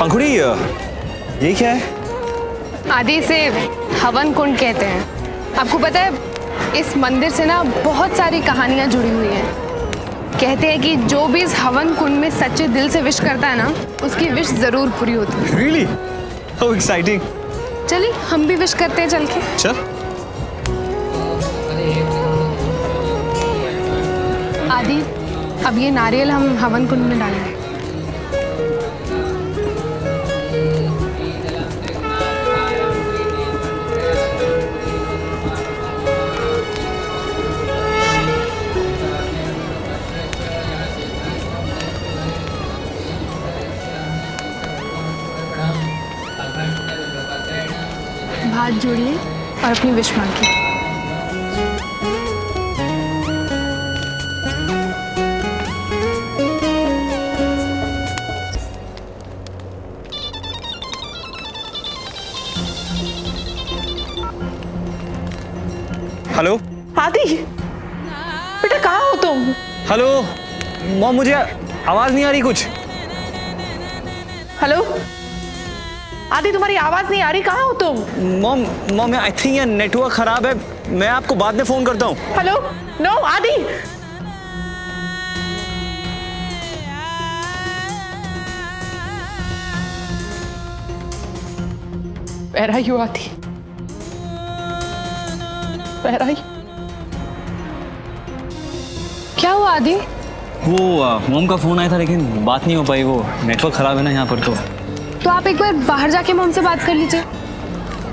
पंखुड़ी ये क्या है? आदि से हवन कुंड कहते हैं। आपको पता है इस मंदिर से ना बहुत सारी कहानियां जुड़ी हुई हैं। कहते हैं कि जो भी इस हवन कुंड में सच्चे दिल से विश करता है ना, उसकी विश जरूर पूरी होती है। Really? How exciting! चलिए हम भी विश करते हैं चल के। चल। आदि अब ये नारियल हम हवन कुंड में डालेंगे। हाथ जोड़िए और अपनी विश मांगिए। हेलो आदि, बेटा कहाँ हो तुम? हेलो मॉम, मुझे आवाज नहीं आ रही कुछ। हेलो आदि, तुम्हारी आवाज नहीं आ रही, कहाँ हो तुम? मॉम आई थिंक ये नेटवर्क खराब है, मैं आपको बाद में फोन करता हूँ। हेलो, नो आदि। Where are you, आदि? Where are you? क्या हुआ आदि? वो मॉम का फोन आया था लेकिन बात नहीं हो पाई, वो नेटवर्क खराब है ना यहाँ पर। तो आप एक बार बाहर जाके मॉम से बात कर लीजिए।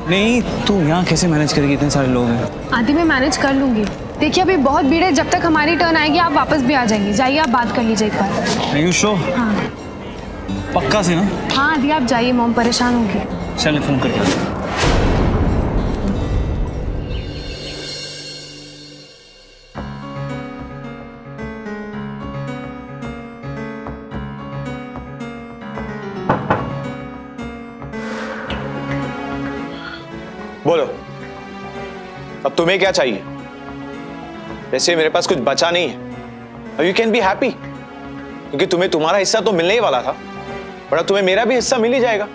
नहीं, तू यहाँ कैसे मैनेज करेगी, इतने सारे लोग हैं। आदि मैं मैनेज कर लूंगी। देखिए अभी बहुत भीड़ है, जब तक हमारी टर्न आएगी आप वापस भी आ जाएंगी। जाइए आप बात कर लीजिए एक बार। Are you sure? हाँ पक्का से ना? हाँ आदि आप जाइए, मॉम परेशान होंगी। चल फोन करके। बोलो, अब तुम्हें क्या चाहिए? वैसे मेरे पास कुछ बचा नहीं है। अब यू कैन बी हैप्पी, क्योंकि तुम्हें तुम्हारा हिस्सा तो मिलने ही वाला था, पर अब तुम्हें मेरा भी हिस्सा मिल ही जाएगा।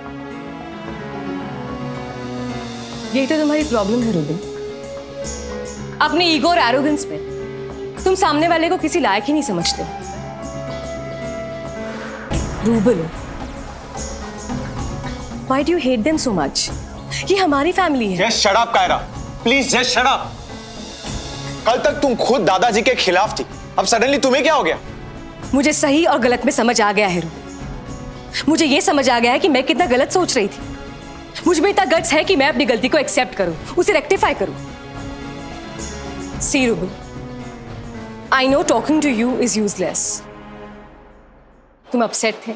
यही तो तुम्हारी प्रॉब्लम है रूबल। अपने ईगो और एरोगेंस में तुम सामने वाले को किसी लायक ही नहीं समझते। Rubal, why do you hate them so much? ये हमारी फैमिली है। Just shut up Kaira, please just shut up. कल तक तुम खुद दादाजी के खिलाफ थी, अब सडनली तुम्हें क्या हो गया? मुझे सही और गलत में समझ आ गया है रूबल। मुझे ये समझ आ गया है कि मैं कितना गलत सोच रही थी। मुझ में इतना गट्स है कि मैं अपनी गलती को एक्सेप्ट करूं, उसे रेक्टिफाई करूं। See Rubal, I know talking to you is useless. तुम अपसेट थे,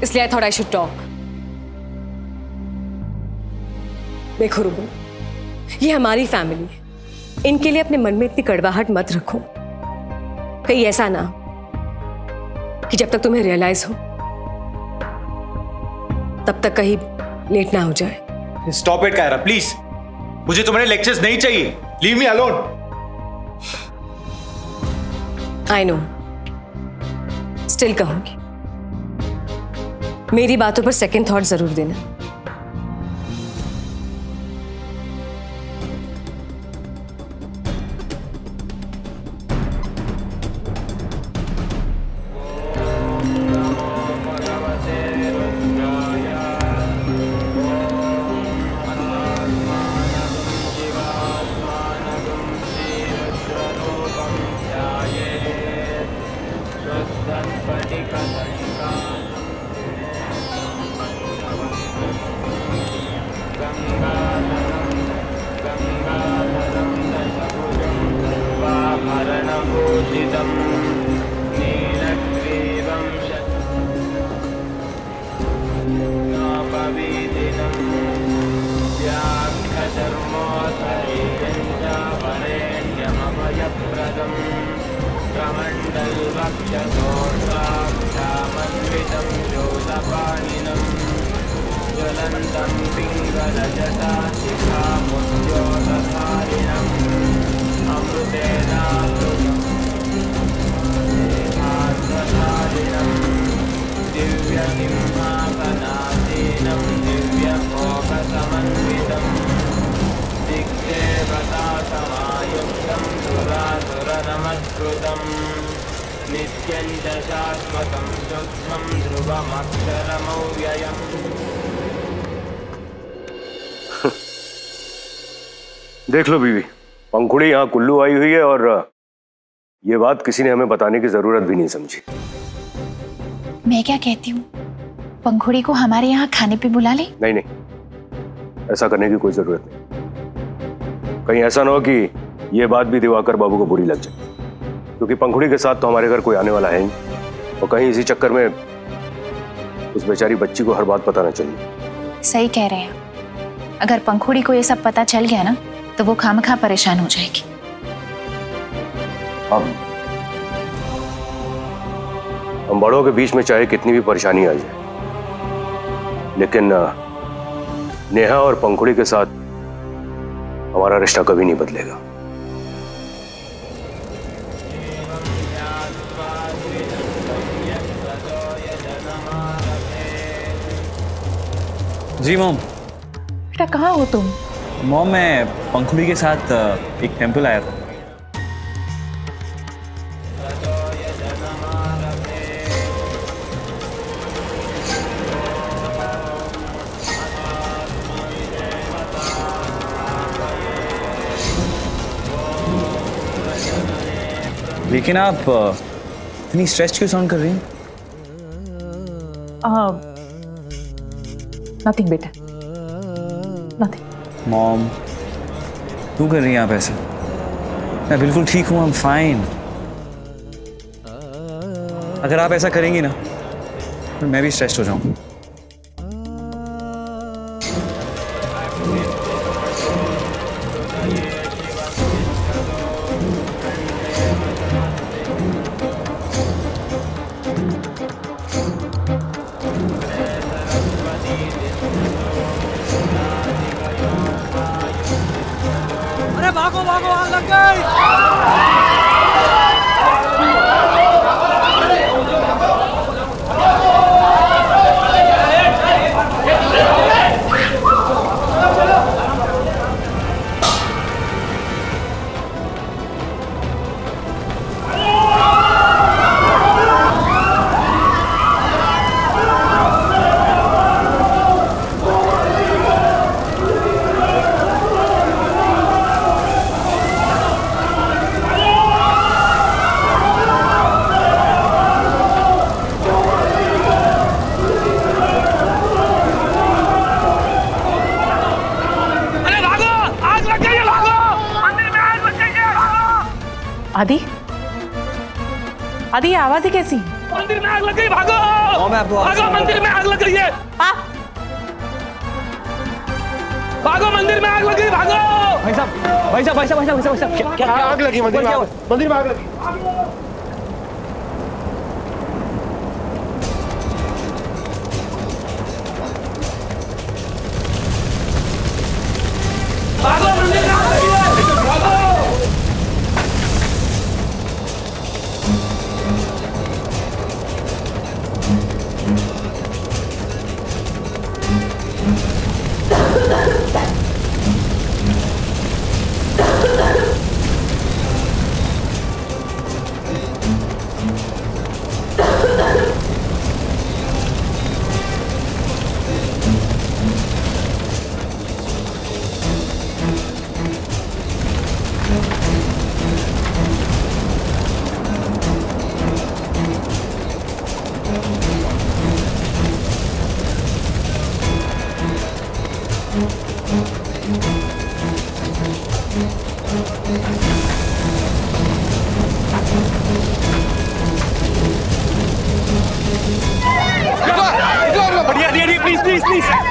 इसलिए I thought I should talk. देखो रूबल, ये हमारी फैमिली है, इनके लिए अपने मन में इतनी कड़वाहट मत रखो। कहीं ऐसा ना कि जब तक तुम्हें रियलाइज हो तब तक कहीं लेट ना हो जाए। स्टॉप इट कायरा प्लीज, मुझे तुम्हारे लेक्चर्स नहीं चाहिए। Leave me alone. I know, still कहूंगी, मेरी बातों पर सेकंड थॉट जरूर देना। देख लो बीवी, पंखुड़ी यहाँ कुल्लू आई हुई है और ये बात किसी ने हमें बताने की जरूरत भी नहीं समझी। मैं क्या कहती हूँ, पंखुड़ी को हमारे यहाँ खाने पे बुला ले। नहीं नहीं, ऐसा करने की कोई जरूरत नहीं। कहीं ऐसा ना हो कि ये बात भी दिवाकर बाबू को बुरी लग जाए, क्योंकि पंखुड़ी के साथ तो हमारे घर कोई आने वाला है नहीं, और कहीं इसी चक्कर में उस बेचारी बच्ची को हर बात पता ना चले। सही कह रहे हैं, अगर पंखुड़ी को ये सब पता चल गया ना तो वो खामखा परेशान हो जाएगी। हम बड़ों के बीच में चाहे कितनी भी परेशानी आ जाए, लेकिन नेहा और पंखुड़ी के साथ हमारा रिश्ता कभी नहीं बदलेगा। जी मॉम। बेटा कहाँ हो तुम? मॉम मैं पंखुड़ी के साथ एक टेंपल आया था। लेकिन आप इतनी स्ट्रेस्ड क्यों साउंड कर रही हैं? नथिंग बेटा, नथिंग। मॉम क्यों कर रही हैं आप ऐसे? मैं बिल्कुल ठीक हूँ, आई एम फाइन। अगर आप ऐसा करेंगी ना तो मैं भी स्ट्रेस्ड हो जाऊंगा। अरे भागो भागो, आग लग गई। आदि, आदि ये आवाज ही कैसी? मंदिर में आग लग गई, भागो। भागो, मंदिर में आग लग गई है। भागो, मंदिर में आग लग गई, भागो। भाई साहब क्या आग लगी मंदिर में? मंदिर में आग लगी। भागो, मंदिर में आग लगी है, भागो।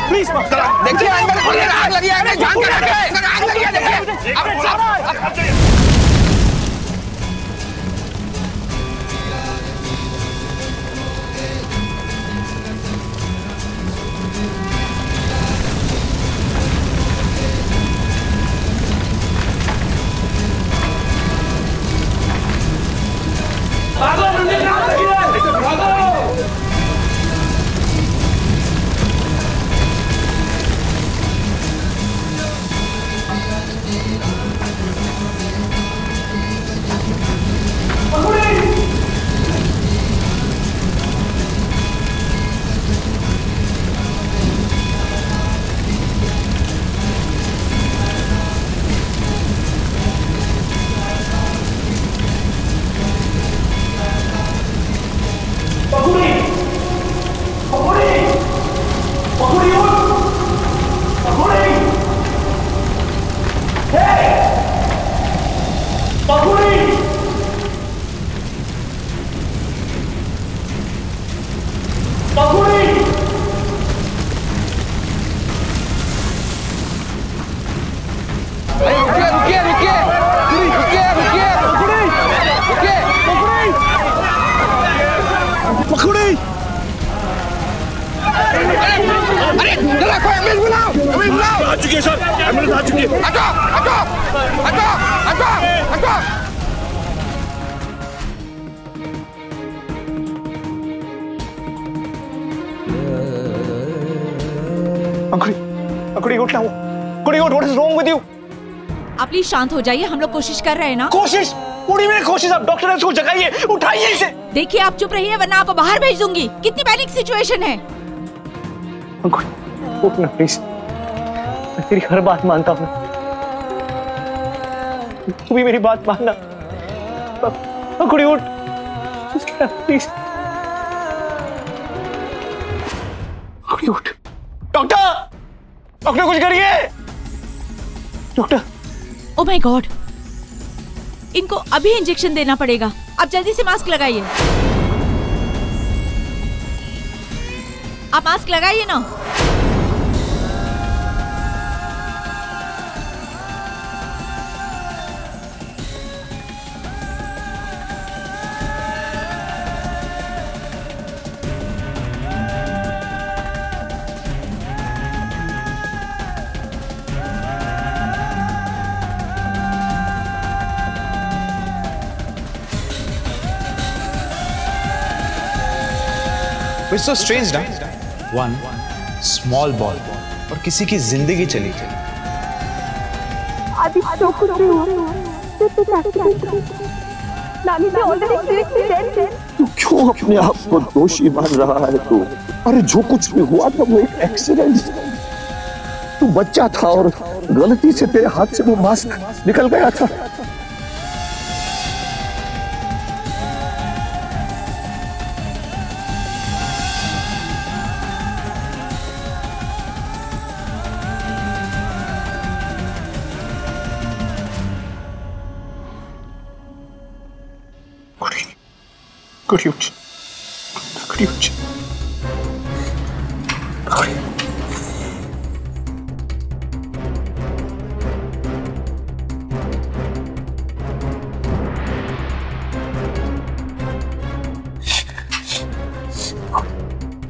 प्लीज देखिए, आग लगी है, जान के रखिए, आग लगी है, देखिए। भागो, मंदिर में आग लगी है, भागो। अरे जरा कोई एम्बुलेंस बुलाओ, एम्बुलेंस बुलाओ। आ चुकी है सर, एम्बुलेंस आ चुकी है। हटो हटो हटो हटो हटो। अंकुड़ी उठ ना, अंकुड़ी उठ, what is wrong with you? आप प्लीज शांत हो जाइए, हम लोग कोशिश कर रहे हैं ना। कोशिश पूरी में कोशिश, आप डॉक्टर इसको जगाइए, उठाइए इसे। देखिए आप चुप रहिए वरना आपको बाहर भेज दूंगी। कितनी पैनिक सिचुएशन है। अंकुड़ी उठ ना प्लीज, मैं तेरी हर बात मानता हूँ, तू भी मेरी बात मानना। अंकुड़ी उठ प्लीज, अंकुड़ी उठ। डॉक्टर, डॉक्टर कुछ करिए, डॉक्टर। ओह माय गॉड, इनको अभी इंजेक्शन देना पड़ेगा। आप जल्दी से मास्क लगाइए। आप मास्क लगाइए ना। It's so strange ना, one small ball और किसी की जिंदगी चली गई। अभी तो कुछ नहीं हुआ, नानी ने ऑलरेडी तू क्यों अपने आप को दोषी मान रहा है तू? अरे जो कुछ भी हुआ था वो एक एक्सीडेंट। तू बच्चा था और गलती से तेरे हाथ से वो मास्क निकल गया था।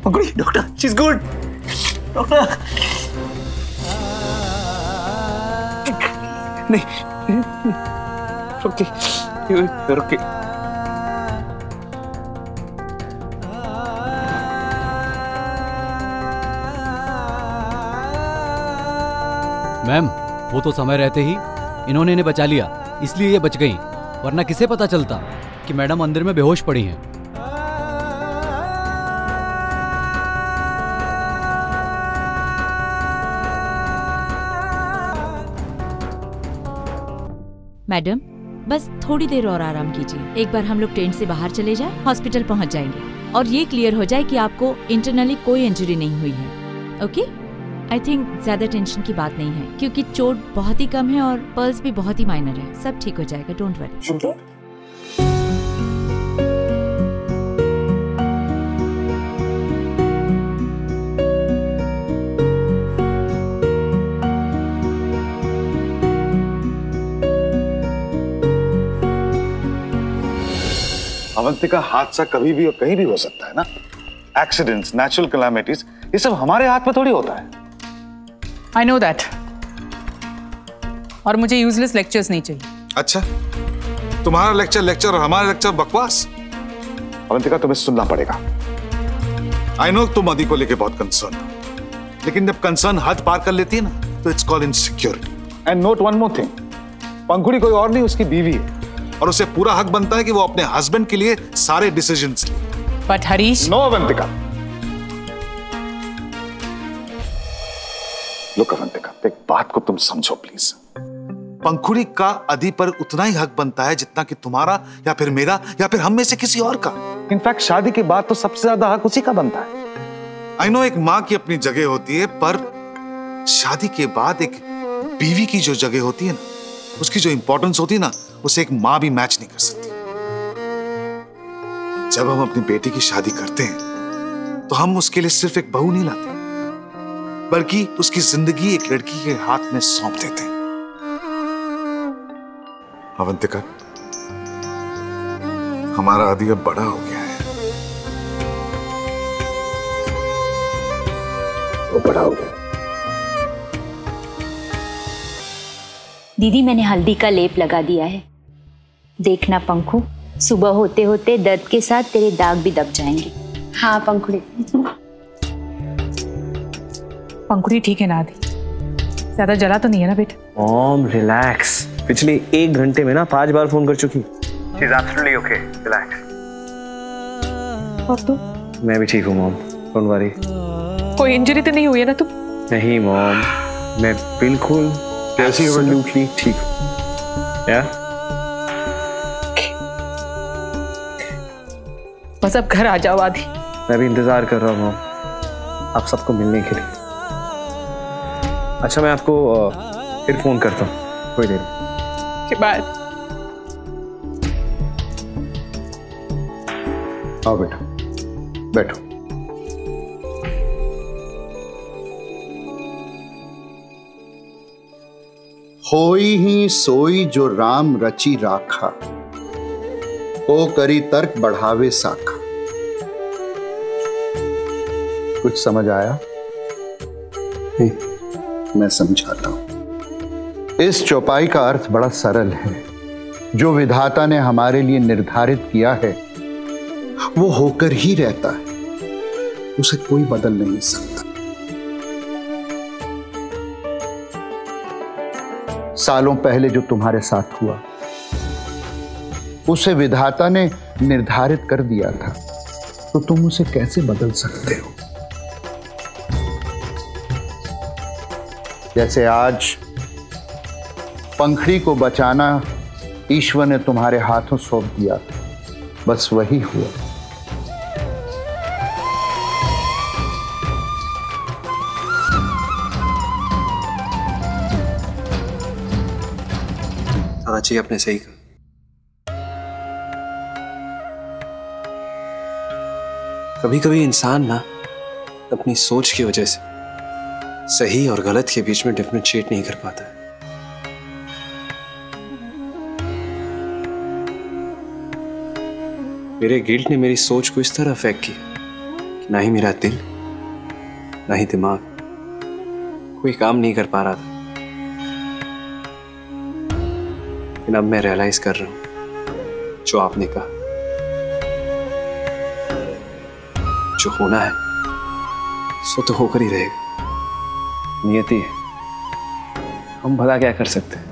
Good. Doctor, she's good. Doctor. नहीं, रुकिए। मैम, वो तो समय रहते ही इन्होंने इन्हें बचा लिया, इसलिए ये बच गई, वरना किसे पता चलता कि मैडम अंदर में बेहोश पड़ी हैं। मैडम बस थोड़ी देर और आराम कीजिए। एक बार हम लोग टेंट से बाहर चले जाएं, हॉस्पिटल पहुंच जाएंगे और ये क्लियर हो जाए कि आपको इंटरनली कोई इंजरी नहीं हुई है। ओके? आई थिंक ज्यादा टेंशन की बात नहीं है क्योंकि चोट बहुत ही कम है और पल्स भी बहुत ही माइनर है। सब ठीक हो जाएगा, डोंट वरी। अवंतिका, हादसा कभी भी और कहीं भी हो सकता है ना। एक्सीडेंट्स, नेचुरल कैलामिटीज, ये सब हमारे हाथ में थोड़ी होता है। I know that. और मुझे यूजलेस लेक्चर्स नहीं चाहिए। अच्छा, तुम्हारा लेक्चर और हमारा लेक्चर बकवास। अवंतिका, तुम्हें सुनना पड़ेगा। आई नो तुम अदी को लेके बहुत कंसर्न हो, लेकिन जब कंसर्न हद पार कर लेती है ना तो it's called insecurity. And note one more thing, Pankhuri कोई और नहीं, उसकी बीवी है और उसे पूरा हक बनता है कि वो अपने हस्बैंड के लिए सारे डिसीजंस ले। But Harish, no Avantika. Look Avantika, एक बात को तुम समझो प्लीज। पंखुड़ी का अदी पर उतना ही हक बनता है जितना कि तुम्हारा या फिर मेरा या फिर हम में से किसी और का। इनफैक्ट शादी के बाद तो सबसे ज्यादा हक उसी का बनता है। आई नो एक माँ की अपनी जगह होती है, पर शादी के बाद एक बीवी की जो जगह होती है ना, उसकी जो इंपॉर्टेंस होती है ना, उसे एक माँ भी मैच नहीं कर सकती। जब हम अपनी बेटी की शादी करते हैं तो हम उसके लिए सिर्फ एक बहू नहीं लाते, बल्कि उसकी जिंदगी एक लड़की के हाथ में सौंप देते हैं। अवंतिका, हमारा आदि अब बड़ा हो गया है। वो बड़ा हो गया। दीदी मैंने हल्दी का लेप लगा दिया है, देखना पंखु, सुबह होते होते दर्द के साथ तेरे दाग भी दब जाएंगे। हाँ पंखुड़ी। पंखुड़ी ठीक है ना आदि? ज्यादा जला तो नहीं है ना बेटा? मॉम रिलैक्स, पिछले 1 घंटे में ना 5 बार फोन कर चुकी। She is absolutely okay, relax. और तू? मैं भी ठीक हूँ मॉम, डोंट वरी। कोई इंजरी तो नहीं हुई है ना तुम? नहीं मॉम, मैं बिल्कुल कैसी एब्सोल्युटली ठीक हूँ। या बस अब घर आ जाओ आदि। मैं भी इंतजार कर रहा हूँ मॉम, आप सबको मिलने के लिए। अच्छा मैं आपको फिर फोन करता हूँ थोड़ी देर के बाद। आओ बेटा, बैठो। होई ही सोई जो राम रची राखा, ओ करी तर्क बढ़ावे साखा। कुछ समझ आया? नहीं, मैं समझाता हूं। इस चौपाई का अर्थ बड़ा सरल है। जो विधाता ने हमारे लिए निर्धारित किया है वो होकर ही रहता है, उसे कोई बदल नहीं सकता। सालों पहले जो तुम्हारे साथ हुआ उसे विधाता ने निर्धारित कर दिया था, तो तुम उसे कैसे बदल सकते हो? जैसे आज पंखड़ी को बचाना ईश्वर ने तुम्हारे हाथों सौंप दिया, बस वही हुआ। जी आपने सही कहा। कभी कभी इंसान ना अपनी सोच की वजह से सही और गलत के बीच में डिफरेंशिएट नहीं कर पाता है। मेरे गिल्ट ने मेरी सोच को इस तरह अफेक्ट किया कि ना ही मेरा दिल ना ही दिमाग कोई काम नहीं कर पा रहा था। लेकिन अब मैं रियलाइज कर रहा हूं जो आपने कहा, जो होना है सो तो होकर ही रहेगा, नियति है, हम भला क्या कर सकते हैं।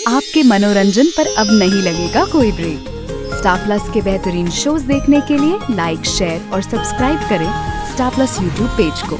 आपके मनोरंजन पर अब नहीं लगेगा कोई ब्रेक। स्टार प्लस के बेहतरीन शोज देखने के लिए लाइक, शेयर और सब्सक्राइब करें स्टार प्लस यूट्यूब पेज को।